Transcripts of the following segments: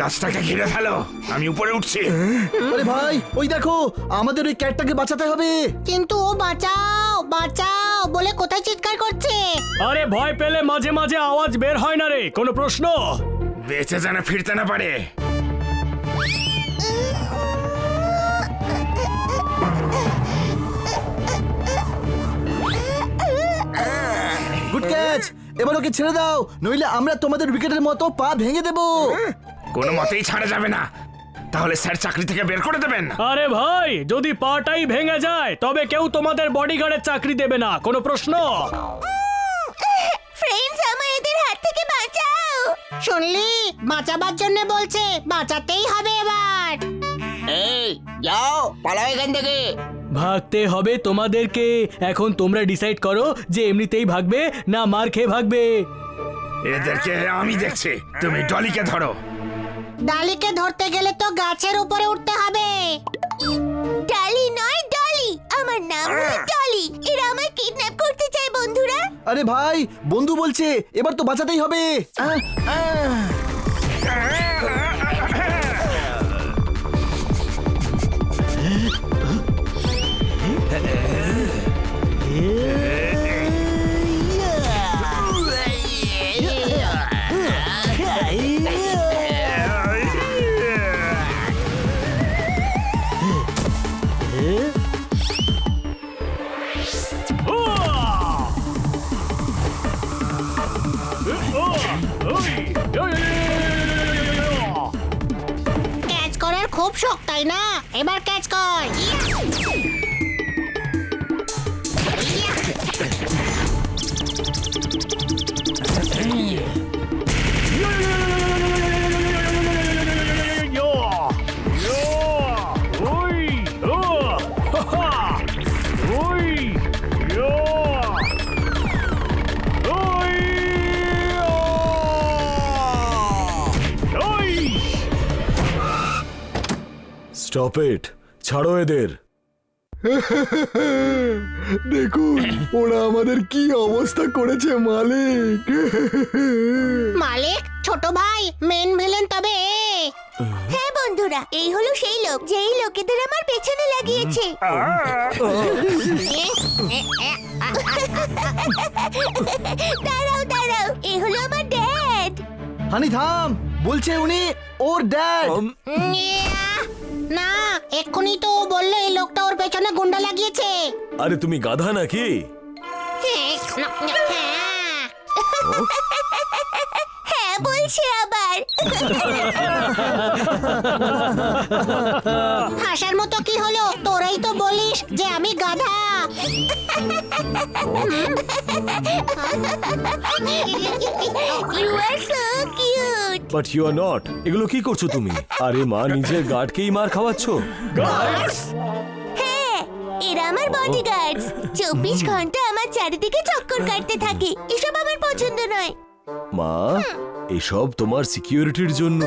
গাছটাকে ঘিরে ফেলো, আমি উপরে উঠছি। আরে ভাই, ওই দেখো, আমাদের ওই ক্যাটটাকে বাঁচাতে হবে। কিন্তু ও বাঁচাও বাঁচাও বলে কোথায় চিৎকার করছে। আরে ভয় পেলে মাঝে মাঝে আওয়াজ বের হয় না রে, কোনো প্রশ্ন? বেঁচে যেন ফিরতে না পারে। গুড ক্যাচ, এবার ওকে ছেড়ে দাও, নইলে আমরা তোমাদের উইকেটের মতো পা ভেঙে দেব। কোনো মতেই ছাড়া যাবে না, তাহলে স্যার চাকরি থেকে বের করে দেবেন। আরে ভাই, যদি পাটাই ভেঙে যায় তবে কেউ তোমাদের বডিগার্ডের চাকরি দেবে না, কোনো প্রশ্ন? ফ্রেন্ডস, আমায় এদের হাত থেকে বাঁচাও। শুনলি, বাঁচাবার জন্য বলছে, বাঁচাতেই হবে এবার। এই যাও, পালাও এখান থেকে। ভাগতে হবে তোমাদেরকে। এখন তোমরা ডিসাইড করো যে এমনিতেই ভাগবে না মার খেয়ে ভাগবে। এদেরকে আমি দেখছি, তুমি ডলিকে ধরো। ডালিকে ধরতে গেলে তো গাছের উপরে উঠতে হবে। ডালি নয়, ডলি। আমার নাম হলো ডলি। এরা আমায় কিডন্যাপ করতে চায় বন্ধুরা। আরে ভাই, বন্ধু বলছে, এবার তো বাঁচাতেই হবে। ক্যাচ করার খুব শখ, তাই না? এবার ক্যাচ কর। স্টপ ইট, ছাড়ো এদের। দেখুন ওরা আমাদের কি অবস্থা করেছে মালিক। মালিক, ছোট ভাই, মেন ভিলেন তবে। হ্যাঁ বন্ধুরা, এই হলো সেই লোক যেই লোকেদের আমার পেছনে লাগিয়েছে। দাঁড়াও দাঁড়াও, এই হলো আমার ড্যাড। হানি থাম, বলছে উনি ওর ড্যাড। না, এক্ষুনি তো ও বললো এই লোকটা ওর পেছনে গুন্ডা লাগিয়েছে। আরে তুমি গাধা নাকি? হ্যাঁ বলছে আবার। হাসার মতো কি হলো? তোরাই তো বলিস যে আমি গাধা। You are so cute. But you are not. এগুলো কি করছো তুমি? আরে মা, নিজের গার্ডকেই মার খাওয়াচ্ছো। হ্যাঁ, এরা আমার বডিগার্ডস। 24 ঘন্টা আমার চারিদিকে চক্কর কাটতে থাকে। এসব আমার পছন্দ নয়। মা, এসব তোমার সিকিউরিটির জন্য।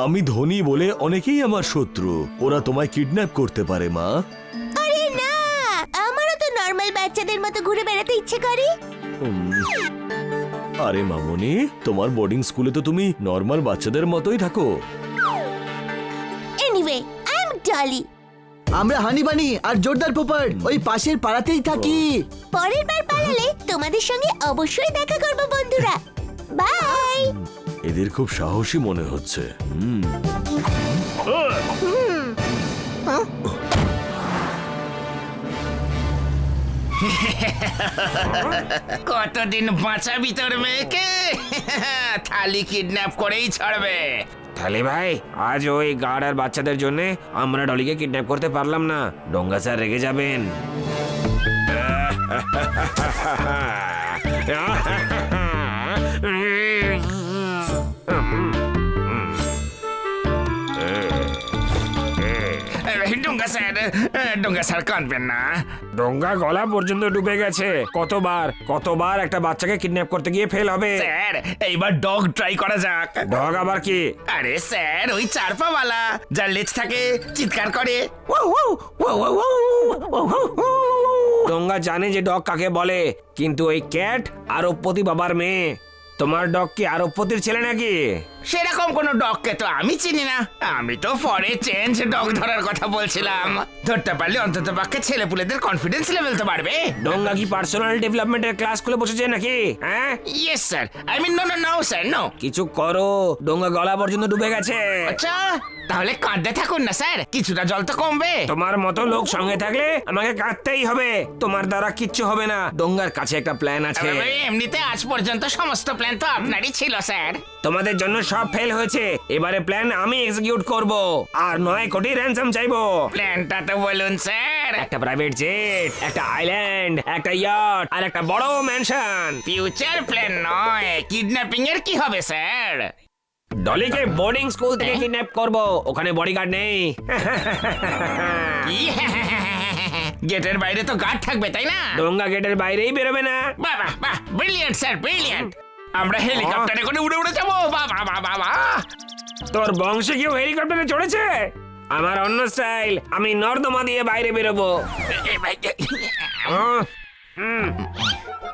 আমি ধনী বলে অনেকেই আমার শত্রু। ওরা তোমায় কিডন্যাপ করতে পারে মা। আরে না, আমারও তো নরমাল বাচ্চাদের মতো ঘুরে বেড়াতে ইচ্ছে করে। আরে মামনি, তোমার বোর্ডিং স্কুলে তো তুমি নর্মাল বাচ্চাদের মতোই থাকো। Anyway, I am Dolly. আমরা হানি বানি আর জোরদার পোপার ওই পাশের পাড়াতেই থাকি। পরের বার পালালে তোমাদের সঙ্গে অবশ্যই দেখা করব বন্ধুরা। বাই। এদের খুব সাহসী মনে হচ্ছে। কতদিন বাঁচাবি তোর মেয়েকে? থালি কিডন্যাপ করেই ছাড়বে। থালি ভাই, আজ ওই গার্ড আর বাচ্চাদের জন্য আমরা ডলিকে কিডন্যাপ করতে পারলাম না। ডোঙ্গা স্যার রেগে যাবেন। ডোঙ্গা স্যার কাঁদবেন না। ডোঙ্গা গলা পর্যন্ত ডুবে গেছে। কতবার একটা বাচ্চাকে কিডন্যাপ করতে গিয়ে ফেল হবে। স্যার এইবার ডগ ট্রাই করা যাক। ডগ আবার কি? আরে স্যার ওই চার পাওয়ালা যার লেজ থাকে, চিৎকার করে। ডোঙ্গা জানে যে ডগ কাকে বলে, কিন্তু ওই ক্যাট আরবপতি বাবার মেয়ে। তোমার ডগ কি আরবপতির ছেলে নাকি? সেরকম কোনো ডগকে তো আমি চিনি না। আমি তো পরে চেঞ্জ ডগ ধরার কথা বলছিলাম। ধরতে পারলে অন্তত পক্ষে ছেলেপুলেদের কনফিডেন্স লেভেল তো বাড়বে। ডোঙ্গা কি পার্সোনাল ডেভেলপমেন্টের ক্লাস খুলে বসেছে নাকি? হ্যাঁ, yes sir, I mean no sir no. কিছু করো, ডোঙ্গা গলা পর্যন্ত ডুবে গেছে। আচ্ছা তাহলে কাঁদতে থাকুন না স্যার, কিছুটা জল তো কমবে। তোমার মতো লোক সঙ্গে থাকলে আমাকে কাঁদতেই হবে। তোমার দ্বারা কিচ্ছু হবে না। ডোঙ্গার কাছে একটা প্ল্যান আছে। এমনিতে আজ পর্যন্ত সমস্ত প্ল্যান তো আপনারই ছিল স্যার। তোমাদের জন্য সব ফেল হয়েছে। এবারে প্ল্যান আমি এক্সিকিউট করব, আর 9 কোটি র্যানসাম চাইবো। প্ল্যানটা তো বলুন স্যার। একটা প্রাইভেট জেট, একটা আইল্যান্ড, একটা ইয়াট আর একটা বড় ম্যানশন। ফিউচার প্ল্যান নয়, কিডন্যাপিং এর কি হবে স্যার? ডলিকে বোর্ডিং স্কুল থেকে কিডন্যাপ করব। ওখানে বডিগার্ড নেই। গেটের বাইরে তো গার্ড থাকবে তাই না? ডোঙ্গা গেটের বাইরেই বেরোবে না। বাহ বাহ বাহ, ব্রিলিয়ান্ট স্যার ব্রিলিয়ান্ট। আমরা হেলিকপ্টারে করে উড়ে উড়ে যাবো। বাহ বাহ বাহ বাহ বাহ। তোর বংশে কেউ হেলিকপ্টারে চড়েছে? আমার অন্য স্টাইল, আমি নর্দমা দিয়ে বাইরে বেরোবো।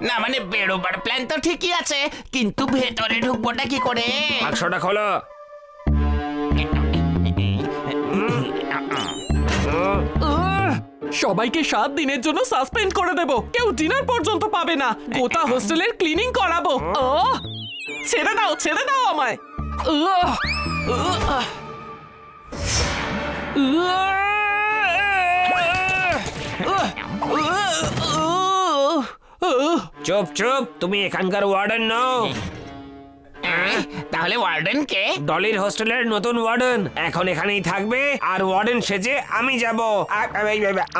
না মানে বেরোবার প্ল্যান তো ঠিকই আছে, কিন্তু ভেতরে ঢুকবোটা কি করে? বাক্সটা খোলো। সবাইকে 7 দিনের জন্য সাসপেন্ড করে দেব। কেউ ডিনার পর্যন্ত পাবে না। গোটা হোস্টেলের ক্লিনিং করাবো। ছেড়ে দাও আমায়। চুপ চুপ, তুমি এখানকার ওয়ার্ডেন নও। তাহলে ওয়ার্ডেন কে? ডলির হোস্টেলের নতুন ওয়ার্ডেন। এখন এখানেই থাকবে, আর ওয়ার্ডেন সেজে আমি যাব।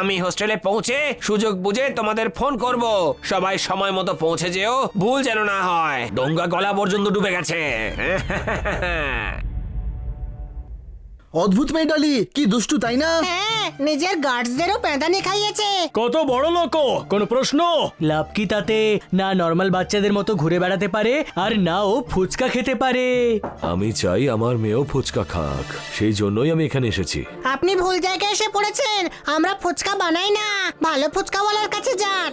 আমি হোস্টেলে পৌঁছে সুযোগ বুঝে তোমাদের ফোন করব। সবাই সময় মতো পৌঁছে যেও, ভুল যেন না হয়। ডোঙ্গা গলা পর্যন্ত ডুবে গেছে। অদ্ভুত মেয়ে ডলি, কি দুষ্টু তাই না? হ্যাঁ, নিজের গার্ডসদেরও পেঁদানি খাইয়েছে। কত বড় লোক! কোনো প্রশ্ন? লাভ কি তাতে? না নর্মাল বাচ্চাদের মতো ঘুরে বেড়াতে পারে, আর না ও ফুচকা খেতে পারে। আমি চাই আমার মেয়েও ফুচকা খাক, সেই জন্যই আমি এখানে এসেছি। আপনি ভুল জায়গায় এসে পড়েছেন। আমরা ফুচকা বানাই না, ভালো ফুচকাওয়ালার কাছে যান।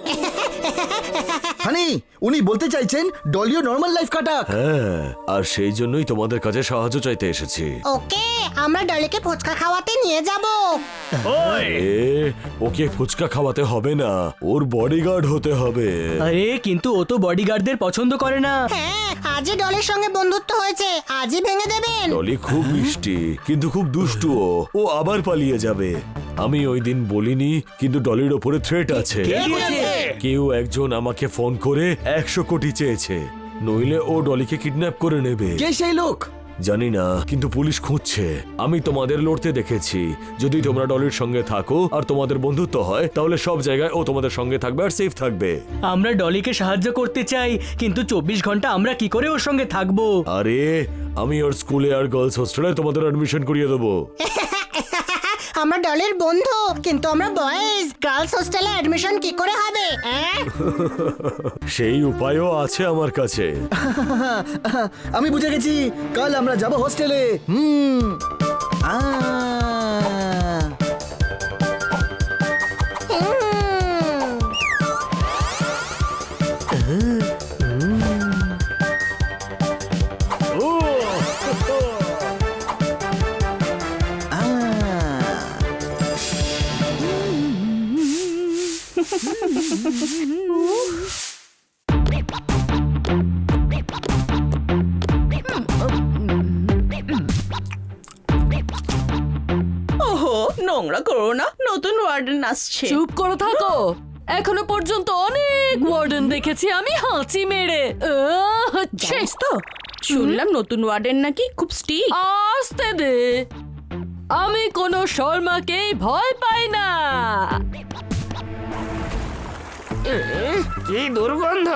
হানি, উনি বলতে চাইছেন ডলিও নর্মাল লাইফ কাটাক। হ্যাঁ, আর সেই জন্যই তোমাদের কাছে সাহায্য চাইতে এসেছি। ওকে, আমরা ডলিকে ফুচকা খাওয়াতে নিয়ে যাব। ওকে ফুচকা খাওয়াতে হবে না, ওর বডিগার্ড হতে হবে। আরে কিন্তু ও তো বডিগার্ডদের পছন্দ করে না। হ্যাঁ, আজই ডলির সঙ্গে বন্ধুত্ব হয়েছে, আজই ভেঙে দেবেন। ডলি খুব মিষ্টি, কিন্তু খুব দুষ্টু। ও আবার পালিয়ে যাবে। আমি ওই দিন বলিনি, কিন্তু ডলির ওপরে থ্রেট আছে। কেউ একজন আমাকে ফোন করে 100 কোটি চেয়েছে, নইলে ও ডলিকে কিডন্যাপ করে নেবে। কে সেই লোক? জানি না, কিন্তু পুলিশ খুঁজছে। আমি তোমাদের লড়তে দেখেছি। যদি তোমরা ডলির সঙ্গে থাকো আর তোমাদের বন্ধুত্ব হয়, তাহলে সব জায়গায় ও তোমাদের সঙ্গে থাকবে আর সেফ থাকবে। আমরা ডলিকে সাহায্য করতে চাই, কিন্তু 24 ঘন্টা আমরা কি করে ওর সঙ্গে থাকবো? আরে আমি ওর স্কুলে আর গার্লস হোস্টেলে তোমাদের অ্যাডমিশন করিয়ে দেবো। আমরা ডলির বন্ধু, কিন্তু আমরা বয়েজ। গার্লস হোস্টেলে অ্যাডমিশন কি করে হবে? সেই উপায়ও আছে আমার কাছে। আমি বুঝে গেছি, কাল আমরা যাব হোস্টেলে। ওহো, নোংরা করো না, নতুন ওয়ার্ডেন আসছে। চুপ করে থাকো। এখনো পর্যন্ত অনেক ওয়ার্ডেন দেখেছি আমি হাঁচি মেরে। জানিস তো, শুনলাম নতুন ওয়ার্ডেন নাকি খুব স্ট্রিক্ট। আসতে দে, আমি কোনো শর্মাকেই ভয় পাই না। কি দুর্গন্ধ!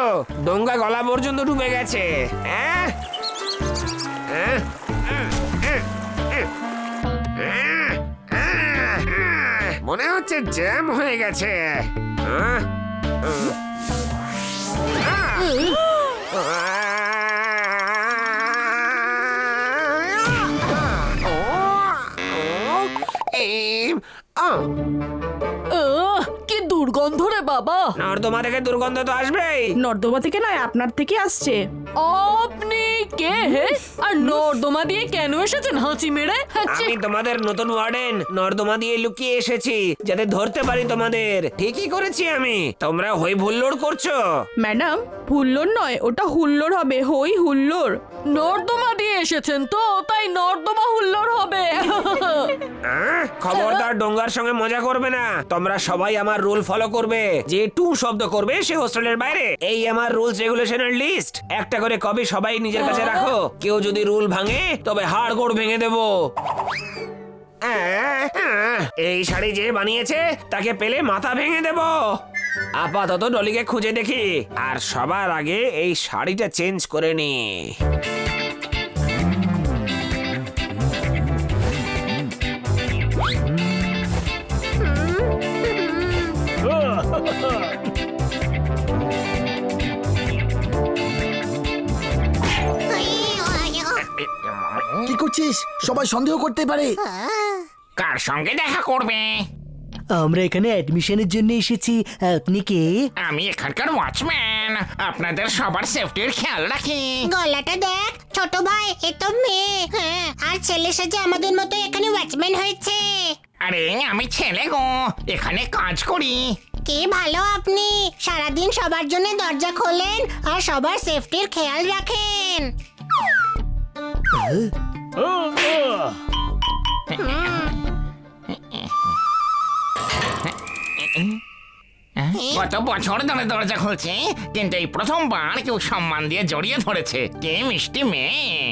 ডোঙ্গা গলা পর্যন্ত ডুবে গেছে। মনে হচ্ছে জ্যাম হয়ে গেছে। আহ? কি দুর্গন্ধ রে বাবা। নর্দমা থেকে দুর্গন্ধ তো আসবেই। নর্দমা থেকে নয়, আপনার থেকে আসছে। আপনি কে হে? আর নর্দমা দিয়ে কেন এসেছেন হাঁচি মেরে? আমি তোমাদের নতুন ওয়ার্ডেন, নর্দমা দিয়ে লুকিয়ে এসেছি যাতে ধরতে পারি তোমাদের। ঠিকই করেছি আমি। তোমরা হই ভুল্লোড় করছো। ম্যাডাম, হুল্লোড় নয়, ওটা হুল্লোড় হবে, হই হুল্লোড়। নর্দমা দিয়ে এসেছেন তো, তাই নর্দমা হুল্লোড় হবে। খবরদার ডোঙ্গার সঙ্গে মজা করবে না। তোমরা সবাই আমার রুল ফলো করবে। যে টু শব্দ করবে সে হোস্টেলের বাইরে। এই আমার রুলস রেগুলেশনের লিস্ট। একটা করে কপি সবাই নিজের কাছে রাখো। কেউ যদি রুল ভাঙে তবে হাড় গোড় ভেঙে দেবো। এই শাড়ি যে বানিয়েছে তাকে পেলে মাথা ভেঙে দেব। আপাতত ডলিকে খুঁজে দেখি, আর সবার আগে এই শাড়িটা চেঞ্জ করে নি। কি করছিস? সবাই সন্দেহ করতে পারে। কার সঙ্গে দেখা করবে? আমরা এখানে অ্যাডমিশনের জন্য এসেছি। আপনি কে? আমি এখানকার ওয়াচম্যান, আপনাদের সবার সেফটির খেয়াল রাখি। গলাটা দেখ ছোট ভাই, এ তো মেয়ে। হ্যাঁ, আর ছেলে সেজে আমাদের মতো এখানে ওয়াচম্যান হয়েছে। আরে আমি ছেলে গো, এখানে কাজ করি। কি ভালো আপনি, সারাদিন সবার জন্য দরজা খোলেন আর সবার সেফটির খেয়াল রাখেন। কত বছর ধরে দরজা খুলছে, কিন্তু এই প্রথমবার কেউ সম্মান দিয়ে জড়িয়ে ধরেছে। কে মিষ্টি মেয়ে।